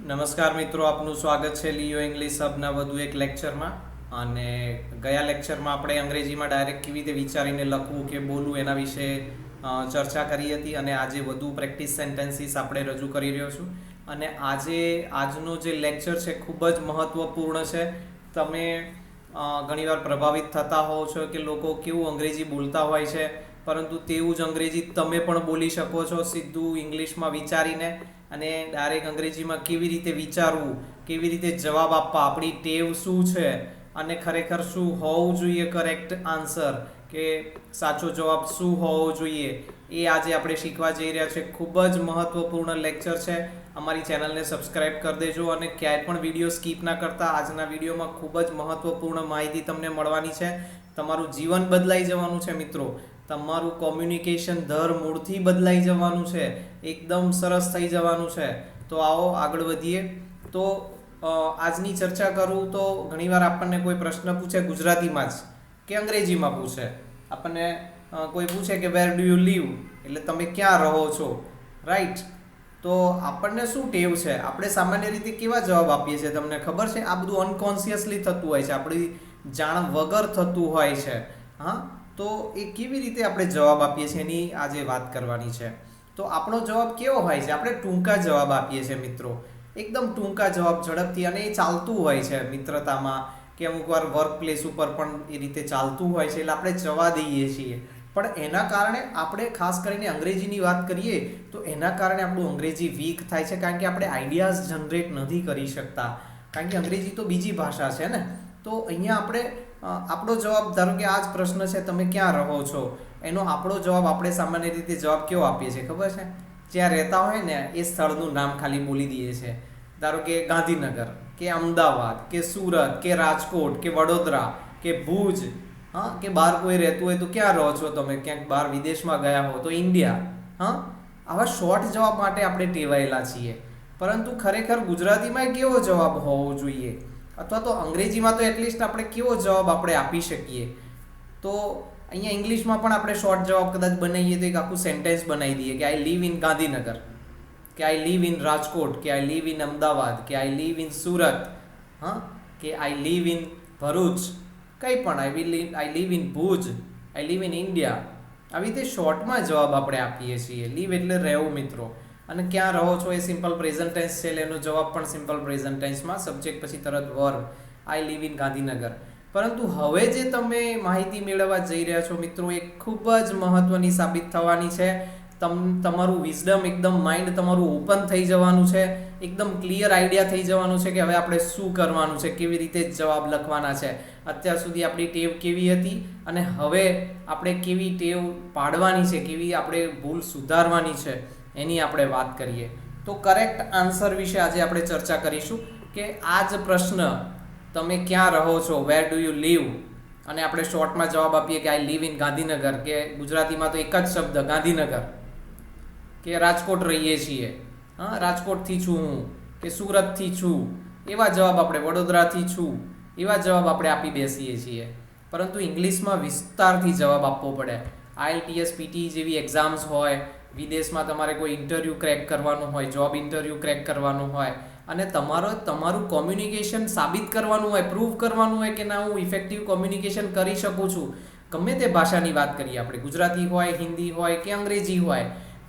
નમસ્કાર મિત્રો, આપનું સ્વાગત છે લિયો ઇંગ્લિશ હબના વધુ એક લેક્ચરમાં. અને ગયા લેક્ચરમાં આપણે અંગ્રેજીમાં ડાયરેક્ટ કેવી રીતે વિચારીને લખવું કે બોલવું એના વિશે ચર્ચા કરી હતી. અને આજે વધુ પ્રેક્ટિસ સેન્ટેન્સીસ આપણે રજૂ કરી રહ્યો છું. અને આજનો જે લેક્ચર છે ખૂબ જ મહત્ત્વપૂર્ણ છે. તમે ઘણીવાર પ્રભાવિત થતા હોવ છો કે લોકો કેવું અંગ્રેજી બોલતા હોય છે, પરંતુ તેવું જ અંગ્રેજી તમે પણ બોલી શકો છો સીધું ઇંગ્લિશમાં વિચારીને. અને ડાયરેક્ટ અંગ્રેજીમાં કેવી રીતે વિચારવું, કેવી રીતે જવાબ આપવા, આપણી ટેવ શું છે અને ખરેખર શું હોવું જોઈએ કરેક્ટ આન્સર કે સાચો જવાબ શું હોવો જોઈએ, એ આજે આપણે શીખવા જઈ રહ્યા છે. ખૂબ જ મહત્ત્વપૂર્ણ લેક્ચર છે. અમારી ચેનલને સબસ્ક્રાઈબ કરી દેજો અને ક્યાંય પણ વિડીયો સ્કીપ ના કરતા. આજના વિડીયોમાં ખૂબ જ મહત્ત્વપૂર્ણ માહિતી તમને મળવાની છે. તમારું જીવન બદલાઈ જવાનું છે મિત્રો. તમારું કોમ્યુનિકેશન ધરમૂળથી બદલાઈ જવાનું છે, એકદમ સરસ થઈ જવાનું છે. તો આવો આગળ વધીએ. તો આજની ચર્ચા કરું તો ઘણીવાર આપણને કોઈ પ્રશ્ન પૂછે ગુજરાતીમાં જ કે અંગ્રેજીમાં પૂછે. આપણને કોઈ પૂછે કે વેર ડુ યુ લીવ, એટલે તમે ક્યાં રહો છો, રાઈટ? તો આપણને શું ટેવ છે, આપણે સામાન્ય રીતે કેવા જવાબ આપીએ છીએ તમને ખબર છે? આ બધું અનકોન્શિયસલી થતું હોય છે, આપણી જાણ વગર થતું હોય છે. હા, તો એ કેવી રીતે આપણે જવાબ આપીએ છીએ એની આજે વાત કરવાની છે. તો આપણો જવાબ કેવો હોય છે? આપણે ટૂંકા જવાબ આપીએ છીએ મિત્રો, એકદમ ટૂંકા જવાબ, ઝડપથી. અને એ ચાલતું હોય છે મિત્રતામાં કે અમુક વાર વર્ક પ્લેસ ઉપર પણ એ રીતે ચાલતું હોય છે, એટલે આપણે જવા દઈએ છીએ. પણ એના કારણે આપણે ખાસ કરીને અંગ્રેજીની વાત કરીએ તો એના કારણે આપણું અંગ્રેજી વીક થાય છે, કારણ કે આપણે આઈડિયાઝ જનરેટ નથી કરી શકતા, કારણ કે અંગ્રેજી તો બીજી ભાષા છે ને. તો અહીંયા આપણે આપણો જવાબ, ધારો કે આ જ પ્રશ્ન છે, તમે ક્યાં રહો છો, એનો આપણો જવાબ આપણે સામાન્ય રીતે જવાબ કેવો આપીએ છીએ ખબર છે? જ્યાં રહેતા હોય ને એ સ્થળનું નામ ખાલી બોલી દઈએ છીએ. ધારો કે ગાંધીનગર કે અમદાવાદ કે સુરત કે રાજકોટ કે વડોદરા કે ભુજ. હા, કે બહાર કોઈ રહેતું હોય તો ક્યાં રહો છો તમે, ક્યાંક બહાર વિદેશમાં ગયા હો તો ઇન્ડિયા. હા, આવા શોર્ટ જવાબ માટે આપણે ટેવાયેલા છીએ. પરંતુ ખરેખર ગુજરાતીમાં કેવો જવાબ હોવો જોઈએ, અથવા તો અંગ્રેજીમાં તો એટલીસ્ટ આપણે કેવો જવાબ આપણે આપી શકીએ? તો અહીંયા ઇંગ્લિશમાં પણ આપણે શોર્ટ જવાબ કદાચ બનાવીએ તો એક આખું સેન્ટેન્સ બનાવી દઈએ કે આઈ લીવ ઇન ગાંધીનગર, કે આઈ લીવ ઇન રાજકોટ, કે આઈ લીવ ઇન અમદાવાદ, કે આઈ લીવ ઇન સુરત, હા, કે આઈ લીવ ઇન ભરૂચ, કંઈ પણ, I live in Bhuj, I live in India. આવી રીતે શોર્ટમાં જવાબ આપણે આપીએ છીએ. લીવ એટલે રહેવું મિત્રો, અને ક્યાં રહો છો એ સિમ્પલ પ્રેઝન્ટ ટેન્સ છે, એટલે એનો જવાબ પણ સિમ્પલ પ્રેઝન્ટ ટેન્સમાં, સબ્જેક્ટ પછી તરત verb, I live in Gandhinagar. પરંતુ હવે જે તમે માહિતી મેળવવા જઈ રહ્યા છો મિત્રો, એ ખૂબ જ મહત્ત્વની સાબિત થવાની છે. તમારું વિઝડમ, એકદમ માઇન્ડ તમારું ઓપન થઈ જવાનું છે, એકદમ ક્લિયર આઈડિયા થઈ જવાનું છે કે હવે આપણે શું કરવાનું છે, કેવી રીતે જવાબ લખવાના છે. અત્યાર સુધી આપણી ટેવ કેવી હતી અને હવે આપણે કેવી ટેવ પાડવાની છે, કેવી આપણે ભૂલ સુધારવાની છે, એની આપણે વાત કરીએ. તો કરેક્ટ આન્સર વિશે આજે આપણે ચર્ચા કરીશું કે આ જ પ્રશ્ન, તમે ક્યાં રહો છો, વેર ડુ યુ લીવ, અને આપણે શોર્ટમાં જવાબ આપીએ કે આઈ લીવ ઇન ગાંધીનગર, કે ગુજરાતીમાં તો એક જ શબ્દ ગાંધીનગર, કે રાજકોટ રહીએ છીએ, હા, રાજકોટથી છું હું, કે સુરતથી છું, એવા જવાબ આપણે, વડોદરાથી છું, એવા જવાબ આપણે આપી બેસીએ છીએ. પરંતુ ઇંગ્લિશમાં વિસ્તારથી જવાબ આપવો પડે. IELTS PT જેવી એક્ઝામ્સ હોય, વિદેશમાં તમારે કોઈ ઇન્ટરવ્યૂ ક્રેક કરવાનું હોય, જોબ ઇન્ટરવ્યૂ ક્રેક કરવાનું હોય, અને તમારું કોમ્યુનિકેશન સાબિત કરવાનું હોય, પ્રૂવ કરવાનું હોય કે ના, હું ઇફેક્ટિવ કોમ્યુનિકેશન કરી શકું છું. ગમે તે ભાષાની વાત કરીએ આપણે, ગુજરાતી હોય, હિન્દી હોય કે અંગ્રેજી હોય,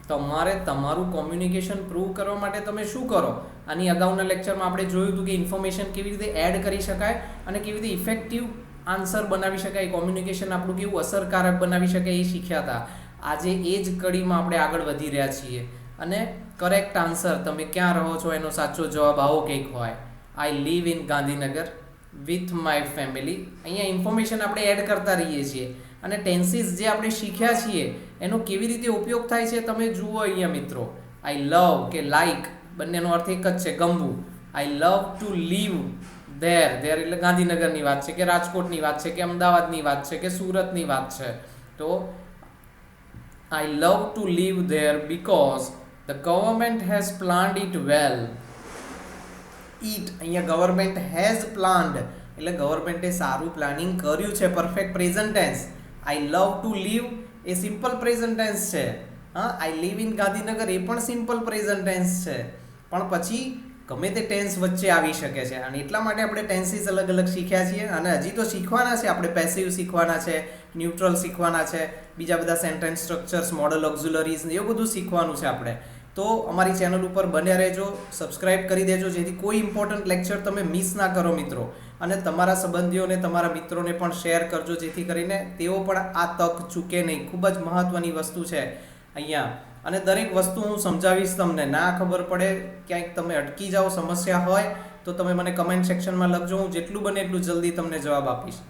તમારે તમારું કોમ્યુનિકેશન પ્રૂવ કરવા માટે તમે શું કરો? આની અગાઉના લેક્ચરમાં આપણે જોયું હતું કે ઇન્ફોર્મેશન કેવી રીતે એડ કરી શકાય અને કેવી રીતે ઇફેક્ટિવ આન્સર બનાવી શકાય, કોમ્યુનિકેશન આપણું કેવું અસરકારક બનાવી શકાય, એ શીખ્યા હતા. આજે એ જ કડીમાં આપણે આગળ વધી રહ્યા છીએ. અને કરેક્ટ આન્સર, તમે ક્યાં રહો છો, એનો સાચો જવાબ આવો કંઈક હોય, I live in Gandhinagar with my family. અહીંયા ઇન્ફોર્મેશન આપણે એડ કરતા રહીએ છીએ. અને ટેન્સીસ જે આપણે શીખ્યા છીએ એનો કેવી રીતે ઉપયોગ થાય છે તમે જુઓ અહીંયા મિત્રો. આઈ લવ કે લાઈક, બંનેનો અર્થ એક જ છે, ગમવું. આઈ લવ ટુ લીવ ધેર એટલે ગાંધીનગરની વાત છે, કે રાજકોટની વાત છે, કે અમદાવાદની વાત છે, કે સુરતની વાત છે. તો I love to live there because the government has planned it well. It, અહીંયા ગવર્મેન્ટ હેઝ પ્લાન્ડ એટલે ગવર્મેન્ટે સારું પ્લાનિંગ કર્યું છે, perfect present tense. I love to live એ સિમ્પલ પ્રેઝન્ટ ટેન્સ છે. હા, આઈ લીવ ઇન ગાંધીનગર એ પણ સિમ્પલ પ્રેઝન્ટ ટેન્સ છે. પણ પછી ગમે તે ટેન્સ વચ્ચે આવી શકે છે, અને એટલા માટે આપણે ટેન્સીસ અલગ અલગ શીખ્યા છીએ, અને હજી તો શીખવાના છે. આપણે પેસિવ શીખવાના છે, ન્યુટ્રલ શીખવાના છે, બીજા બધા સેન્ટેન્સ સ્ટ્રક્ચર્સ, મોડલ ઓક્ઝિલરીઝ ને એવું બધું શીખવાનું છે આપણે. તો અમારી ચેનલ ઉપર બન્યા રહેજો, સબસ્ક્રાઇબ કરી દેજો, જેથી કોઈ ઇમ્પોર્ટન્ટ લેક્ચર તમે મિસ ના કરો મિત્રો. અને તમારા સંબંધીઓને, તમારા મિત્રોને પણ શેર કરજો, જેથી કરીને તેઓ પણ આ તક ચૂકે નહીં. ખૂબ જ મહત્વની વસ્તુ છે અહીંયા. અને દરેક વસ્તુ હું સમજાવીશ તમને. ના ખબર પડે, ક્યાંક તમે અટકી જાઓ, સમસ્યા હોય તો તમે મને કમેન્ટ સેક્શનમાં લખજો. હું જેટલું બને એટલું જલ્દી તમને જવાબ આપીશ.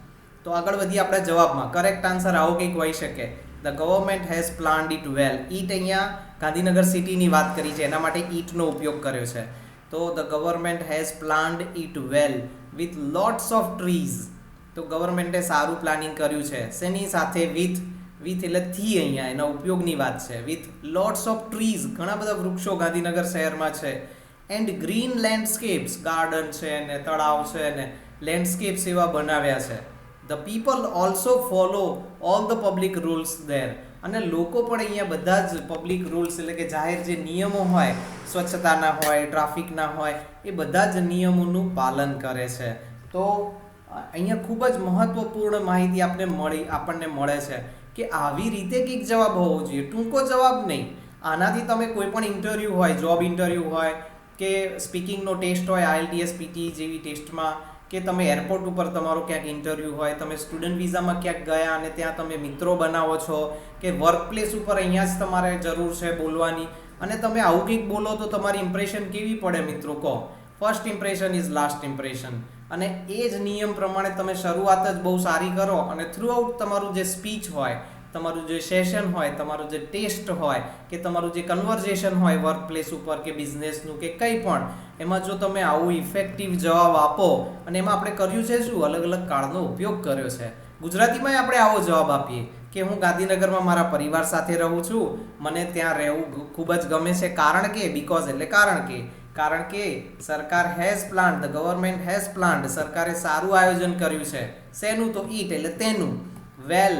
તો આગળ વધીએ આપણા જવાબમાં. કરેક્ટ આન્સર આવો કંઈક હોઈ શકે. The government has planned it well. It અહીંયા ગાંધીનગર સિટીની વાત કરી છે, એના માટે ઈટનો ઉપયોગ કર્યો છે. તો the government has planned it well with lots of trees. તો ગવર્મેન્ટે સારું પ્લાનિંગ કર્યું છે. શેની સાથે? વિથ એટલે થી અહીંયા એના ઉપયોગની વાત છે. વિથ લોટ્સ ઓફ ટ્રીઝ, ઘણા બધા વૃક્ષો ગાંધીનગર શહેરમાં છે. એન્ડ ગ્રીન લેન્ડસ્કેપ્સ, ગાર્ડન છે ને તળાવ છે ને લેન્ડસ્કેપ્સ એવા બનાવ્યા છે. The people also follow all the public rules there. અને લોકો પણ અહીંયા બધા જ પબ્લિક રૂલ્સ એટલે કે જાહેર જે નિયમો હોય, સ્વચ્છતાના હોય, ટ્રાફિકના હોય, એ બધા જ નિયમોનું પાલન કરે છે. તો અહીંયા ખૂબ જ મહત્વપૂર્ણ માહિતી આપણને મળે છે કે આવી રીતે કંઈક જવાબ હોવો જોઈએ, ટૂંકો જવાબ નહીં. આનાથી તમે કોઈ પણ ઇન્ટરવ્યૂ હોય, જોબ ઇન્ટરવ્યૂ હોય કે સ્પીકિંગનો ટેસ્ટ હોય, IELTS PT જેવી ટેસ્ટમાં, કે તમે એરપોર્ટ ઉપર તમારો ક્યાંક ઇન્ટરવ્યૂ હોય, તમે સ્ટુડન્ટ વિઝામાં ક્યાંક ગયા અને ત્યાં તમે મિત્રો બનાવો છો, કે વર્કપ્લેસ ઉપર અહીંયા જ તમારે જરૂર છે બોલવાની, અને તમે આવું કંઈક બોલો તો તમારી ઇમ્પ્રેશન કેવી પડે મિત્રો કહો? First impression is last impression. અને એ જ નિયમ પ્રમાણે તમે શરૂઆત જ બહુ સારી કરો અને થ્રુઆઉટ તમારું જે સ્પીચ હોય, તમારું જે સેશન હોય, તમારું જે ટેસ્ટ હોય, કે તમારું જે કન્વર્ઝેશન હોય વર્કપ્લેસ ઉપર કે બિઝનેસનું કે કંઈ પણ, એમાં જો તમે આવું ઇફેક્ટિવ જવાબ આપો, અને એમાં આપણે કર્યું છે શું? અલગ અલગ કાળનો ઉપયોગ કર્યો છે. ગુજરાતીમાં આપણે આવો જવાબ આપીએ કે હું ગાંધીનગરમાં મારા પરિવાર સાથે રહું છું, મને ત્યાં રહેવું ખૂબ જ ગમે છે, કારણ કે, બીકોઝ એટલે કારણ કે સરકાર has planned, the government has planned, સરકારે સારું આયોજન કર્યું છે. શેનું? તો ઈટ એટલે તેનું. વેલ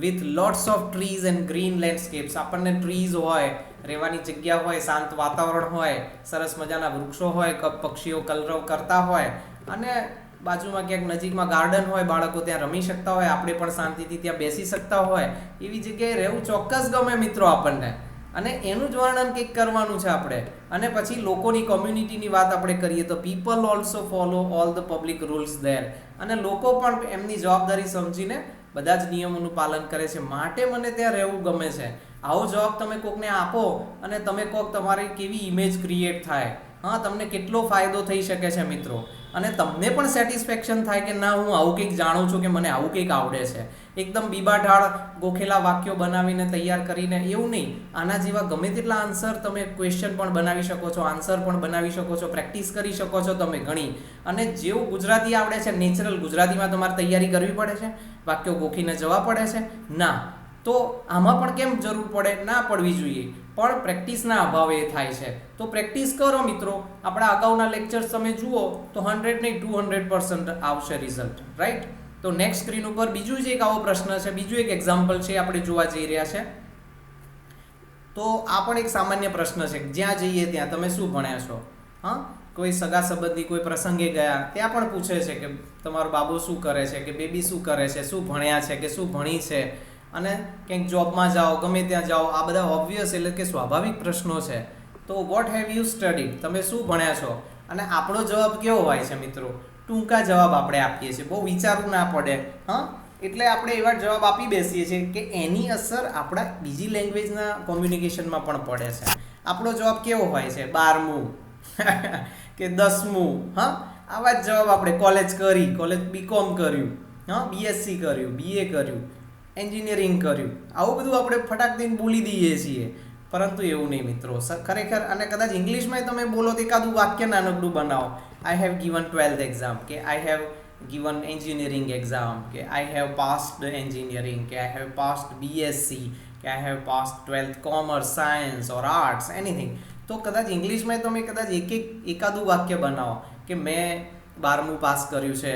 with lots of trees and green landscapes. આપણને ટ્રીઝ હોય, રહેવાની જગ્યા હોય, શાંત વાતાવરણ હોય, સરસ મજાના વૃક્ષો હોય, પક્ષીઓ કલરવ કરતા હોય, અને બાજુમાં ક્યાંક નજીકમાં ગાર્ડન હોય, બાળકો ત્યાં રમી શકતા હોય, આપણે પણ શાંતિથી ત્યાં બેસી શકતા હોય, એવી જગ્યાએ રહેવું ચોક્કસ ગમે મિત્રો આપણને. અને એનું જ વર્ણન કંઈક કરવાનું છે આપણે. અને પછી લોકોની, કોમ્યુનિટીની વાત આપણે કરીએ તો people also follow all the public rules there. અને લોકો પણ એમની જવાબદારી સમજીને બધા જ નિયમોનું પાલન કરે છે, માટે મને ત્યાં રહેવું ગમે છે. આવો જવાબ તમે કોકને આપો અને તમે કોક, તમારી કેવી ઇમેજ ક્રિએટ થાય, હા, તમને કેટલો ફાયદો થઈ શકે છે મિત્રો. અને તમને પણ સેટિસ્ફેક્શન થાય કે ના, હું આવું કંઈક જાણું છું, કે મને આવું કંઈક આવડે છે. એકદમ બીબાઢાળ ગોખેલા વાક્યો બનાવીને તૈયાર કરીને એવું નહીં. આના જેવા ગમે તેટલા આન્સર, તમે ક્વેશ્ચન પણ બનાવી શકો છો, આન્સર પણ બનાવી શકો છો, પ્રેક્ટિસ કરી શકો છો તમે ઘણી. અને જેવું ગુજરાતી આવડે છે, નેચરલ ગુજરાતીમાં તમારે તૈયારી કરવી પડે છે, વાક્યો ગોખીને જવા પડે છે? ના. તો આમાં પણ કેમ જરૂર પડે? ના પડવી જોઈએ, પણ પ્રેક્ટિસના અભાવે એ થાય છે. તો પ્રેક્ટિસ કરો મિત્રો. આપણા અગાઉના લેક્ચર્સ તમે જુઓ તો 100 નહીં 200% આવશે રિઝલ્ટ, રાઈટ? તો નેક્સ્ટ સ્ક્રીન ઉપર બીજું જ એક આવો પ્રશ્ન છે, બીજું એક એક્ઝામ્પલ છે, આપણે જોવા જઈ રહ્યા છે. તો આ પણ એક સામાન્ય પ્રશ્ન છે. જ્યાં જઈએ ત્યાં તમે શું ભણ્યા છો? હા, કોઈ સગા સંબંધી કોઈ પ્રસંગે ગયા, ત્યાં પણ પૂછે છે કે તમારો બાબો શું કરે છે, કે બેબી શું કરે છે, શું ભણ્યા છે, કે શું ભણી છે. અને કંઈક જોબમાં જાઓ, ગમે ત્યાં જાઓ, આ બધા ઓબ્વિયસ એટલે કે સ્વાભાવિક પ્રશ્નો છે. તો વોટ હેવ યુ સ્ટડીડ? તમે શું ભણ્યા છો? અને આપણો જવાબ કેવો હોય છે મિત્રો? ટૂંકા જવાબ આપણે આપીએ છીએ, બહુ વિચારવું ના પડે. હા, એટલે આપણે એવા જવાબ આપી બેસીએ છીએ કે એની અસર આપણા બીજી લેંગ્વેજના કોમ્યુનિકેશનમાં પણ પડે છે. આપણો જવાબ કેવો હોય છે? 12મું કે 10મું. હા, આવા જ જવાબ આપણે કોલેજ BCom કર્યું, હા, BSc કર્યું, BA કર્યું, એન્જિનિયરિંગ કર્યું, આવું બધું આપણે ફટાક દઈને બોલી દઈએ છીએ. પરંતુ એવું નહીં મિત્રો, ખરેખર. અને કદાચ ઇંગ્લિશમાં તમે બોલો તો એકાદું વાક્ય નાનકડું બનાવો. આઈ હેવ ગિવન 12th એક્ઝામ, કે I have given engineering exam, કે I have passed engineering, કે I have passed BSc, કે I have passed 12th commerce, science or arts, anything. તો કદાચ ઇંગ્લિશમાં તમે કદાચ એકાદું વાક્ય બનાવો કે મેં 12મું પાસ કર્યું છે,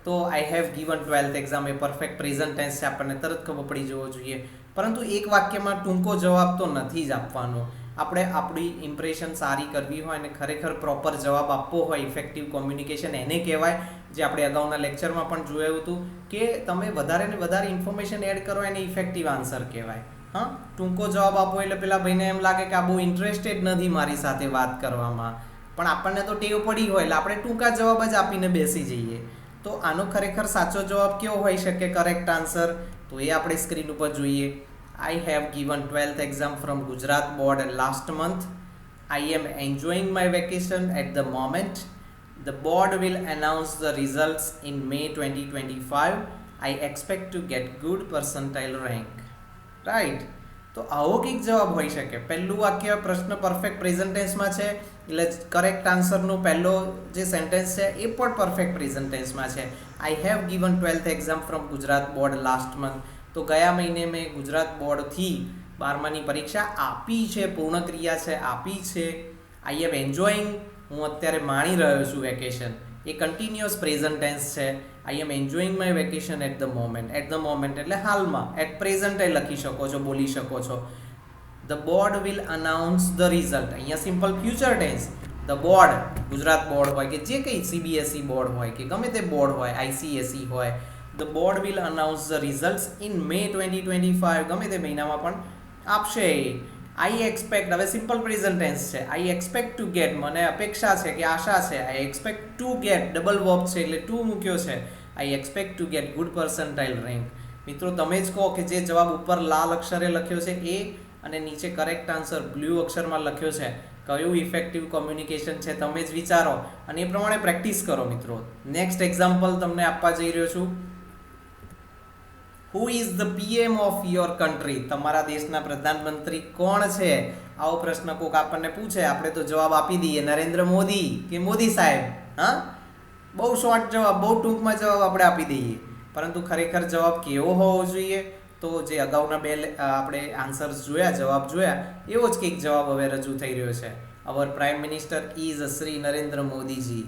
તો I have given 12th exam, એ પરફેક્ટ પ્રેઝન્ટ ટેન્સ છે, આપણને તરત ખબર પડી જવો જોઈએ. પરંતુ એક વાક્યમાં ટૂંકો જવાબ તો નથી જ આપવાનો. આપણે આપણી ઇમ્પ્રેશન સારી કરવી હોય અને ખરેખર પ્રોપર જવાબ આપવો હોય, ઇફેક્ટિવ કોમ્યુનિકેશન એને કહેવાય, જે આપણે અગાઉના લેક્ચરમાં પણ જોયું હતું કે તમે વધારે ને વધારે ઇન્ફોર્મેશન એડ કરો એને ઇફેક્ટિવ આન્સર કહેવાય. હા, ટૂંકો જવાબ આપો એટલે પેલા ભાઈને એમ લાગે કે આ બહુ ઇન્ટરેસ્ટેડ નથી મારી સાથે વાત કરવામાં, પણ આપણને તો ટેવ પડી હોય એટલે આપણે ટૂંકા જવાબ જ આપીને બેસી જઈએ. તો આનો ખરેખર સાચો જવાબ કેવો હોઈ શકે, કરેક્ટ આન્સર? તો એ આપણે સ્ક્રીન ઉપર જોઈએ. I have given 12th exam from Gujarat board last month. I am enjoying my vacation at the moment. The board will announce the results in May 2025. I expect to get good percentile rank. Right? તો આવો કંઈક જવાબ હોઈ શકે. પહેલું વાક્ય પ્રશ્ન perfect present ટેન્સમાં છે એટલે કરેક્ટ આન્સરનો પહેલો જે સેન્ટેન્સ છે એ પણ પરફેક્ટ પ્રેઝન્ટ ટેન્સમાં છે. I have given 12th exam from Gujarat board last month. તો ગયા મહિને મેં ગુજરાત બોર્ડથી 12માની પરીક્ષા આપી છે, પૂર્ણ ક્રિયા છે આપી છે. આઈ એમ એન્જોઈંગ, હું અત્યારે માણી રહ્યો છું વેકેશન, એ કન્ટિન્યુઅસ પ્રેઝન્ટ ટેન્સ છે. I am enjoying my vacation at the moment. At the moment એટલે હાલમાં, એટ પ્રેઝન્ટ એ લખી શકો છો, બોલી શકો છો. The board will announce the result, અહીંયા simple future tense. The board, Gujarat board હોય કે જે કંઈ CBSE બોર્ડ હોય કે ગમે તે બોર્ડ હોય, ICSE હોય, the board will announce the results in May 2025. ગમે તે મહિનામાં પણ આપશે. I expect, હવે સિમ્પલ પ્રેઝન્ટ ટેન્સ છે. I expect to get, મને અપેક્ષા છે કે આશા છે. I expect to get, double verb છે એટલે ટુ મૂક્યો છે. I expect to get good percentile rank. મિત્રો તમે જ કહો કે જે જવાબ ઉપર લાલ અક્ષરે લખ્યો છે એ અને નીચે કરેક્ટ આન્સર બ્લુ અક્ષરમાં લખ્યો છે, કયું ઇફેક્ટિવ કોમ્યુનિકેશન છે તમે જ વિચારો અને એ પ્રમાણે પ્રેક્ટિસ કરો મિત્રો. નેક્સ્ટ એક્ઝામ્પલ તમને આપવા જઈ રહ્યો છું. Who is the PM of your country? તમારા દેશના પ્રધાનમંત્રી કોણ છે? આવો પ્રશ્ન કોઈક આપણને પૂછે, આપણે તો જવાબ આપી દઈએ નરેન્દ્ર મોદી કે મોદી સાહેબ. હા, બહુ શોર્ટ જવાબ, બહુ ટૂંકમાં જવાબ આપણે આપી દઈએ, પરંતુ ખરેખર જવાબ કેવો હોવો જોઈએ? તો જે અગાઉના બે આપણે આન્સર્સ જોયા, જવાબ જોયા, એવો જ કંઈક જવાબ હવે રજૂ થઈ રહ્યો છે. Our prime minister is Shri Narendra Modiji.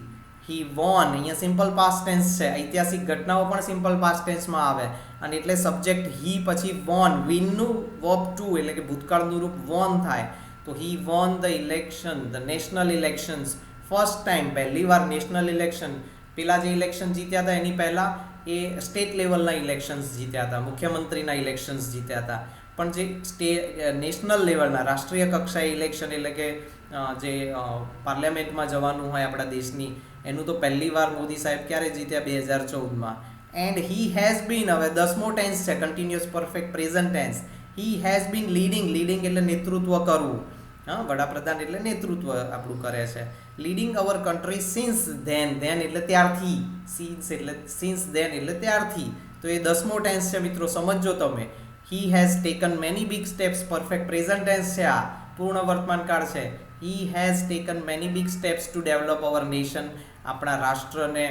He won, અહીંયા સિમ્પલ પાસ્ટ ટેન્સ છે. ઐતિહાસિક ઘટનાઓ પણ સિમ્પલ પાસ્ટ ટેન્સમાં આવે અને એટલે સબ્જેક્ટ હી પછી વોન, વિનનું વર્બ ટુ એટલે કે ભૂતકાળનું રૂપ વોન થાય. તો he won the election, the national elections, first time, પહેલી વાર નેશનલ ઇલેક્શન. પેલા જે ઇલેક્શન જીત્યા હતા એની પહેલાં એ સ્ટેટ લેવલના ઇલેક્શન્સ જીત્યા હતા, મુખ્યમંત્રીના ઇલેક્શન્સ જીત્યા હતા. પણ જે નેશનલ લેવલના, રાષ્ટ્રીય કક્ષાએ ઇલેક્શન એટલે કે જે પાર્લામેન્ટમાં જવાનું હોય આપણા દેશની, એનું તો પહેલી વાર મોદી સાહેબ ક્યારે જીત્યા? 2014માં. એન્ડ હી હેઝ બીન, હવે 10મો ટેન્સ છે, continuous perfect present tense. He has been leading, leading એટલે નેતૃત્વ કરવું. હા, વડાપ્રધાન એટલે નેતૃત્વ આપણું કરે છે. Leading our country since then, then એટલે ત્યારથી, સિન્સ ધેન એટલે ત્યારથી. તો એ 10મો ટેન્સ છે મિત્રો, સમજો તમે. He has taken many big steps, perfect present tense છે આ, પૂર્ણ વર્તમાન કાળ છે. He has taken many big steps to develop our nation, આપણા રાષ્ટ્રને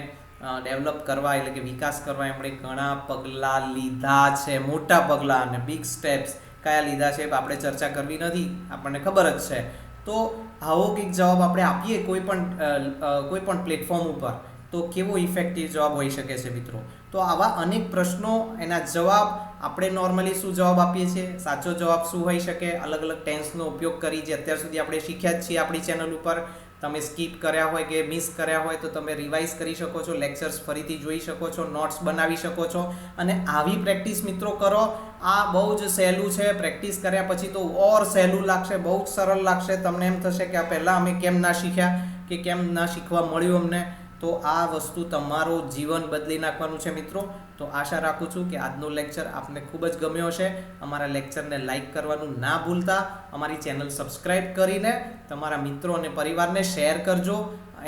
ડેવલપ કરવા એટલે કે વિકાસ કરવા એમણે ઘણા પગલાં લીધા છે, મોટા પગલાં. અને બિગ સ્ટેપ્સ કયા લીધા છે આપણે ચર્ચા કરવી નથી, આપણને ખબર જ છે. તો આવો કંઈક જવાબ આપણે આપીએ કોઈ પણ પ્લેટફોર્મ ઉપર, તો કેવો ઇફેક્ટિવ જવાબ હોઈ શકે છે મિત્રો? તો આવા અનેક પ્રશ્નો, એના જવાબ આપણે નોર્મલી શું જવાબ આપીએ છીએ, સાચો જવાબ શું હોઈ શકે, અલગ અલગ ટેન્સનો ઉપયોગ કરી જે અત્યાર સુધી આપણે શીખ્યા જ છીએ આપણી ચેનલ ઉપર. તમે સ્કીપ કર્યા હોય કે મિસ કર્યા હોય તો તમે રિવાઇઝ કરી શકો છો, લેક્ચર્સ ફરીથી જોઈ શકો છો, નોટ્સ બનાવી શકો છો. અને આવી પ્રેક્ટિસ મિત્રો કરો. આ બહુ જ સહેલું છે. પ્રેક્ટિસ કર્યા પછી તો ઓર સહેલું લાગશે, બહુ જ સરળ લાગશે. તમને એમ થશે કે આ પહેલાં અમે કેમ ના શીખ્યા કે કેમ ના શીખવા મળ્યું અમને. તો આ વસ્તુ તમારું જીવન બદલી નાખવાનું છે મિત્રો. તો આશા રાખું છું કે આજનો લેક્ચર આપને ખૂબ જ ગમ્યો હશે. અમારા લેક્ચરને લાઇક કરવાનું ના ભૂલતા. અમારી ચેનલ સબસ્ક્રાઈબ કરીને તમારા મિત્રો અને પરિવારને શેર કરજો.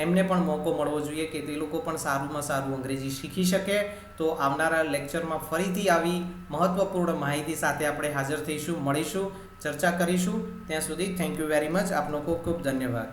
એમને પણ મોકો મળવો જોઈએ કે તે લોકો પણ સારુંમાં સારું અંગ્રેજી શીખી શકે. તો આવનારા લેક્ચરમાં ફરીથી આવી મહત્વપૂર્ણ માહિતી સાથે આપણે હાજર થઈશું, મળીશું, ચર્ચા કરીશું. ત્યાં સુધી થેન્ક યુ વેરી મચ. આપનો ખૂબ ખૂબ ધન્યવાદ.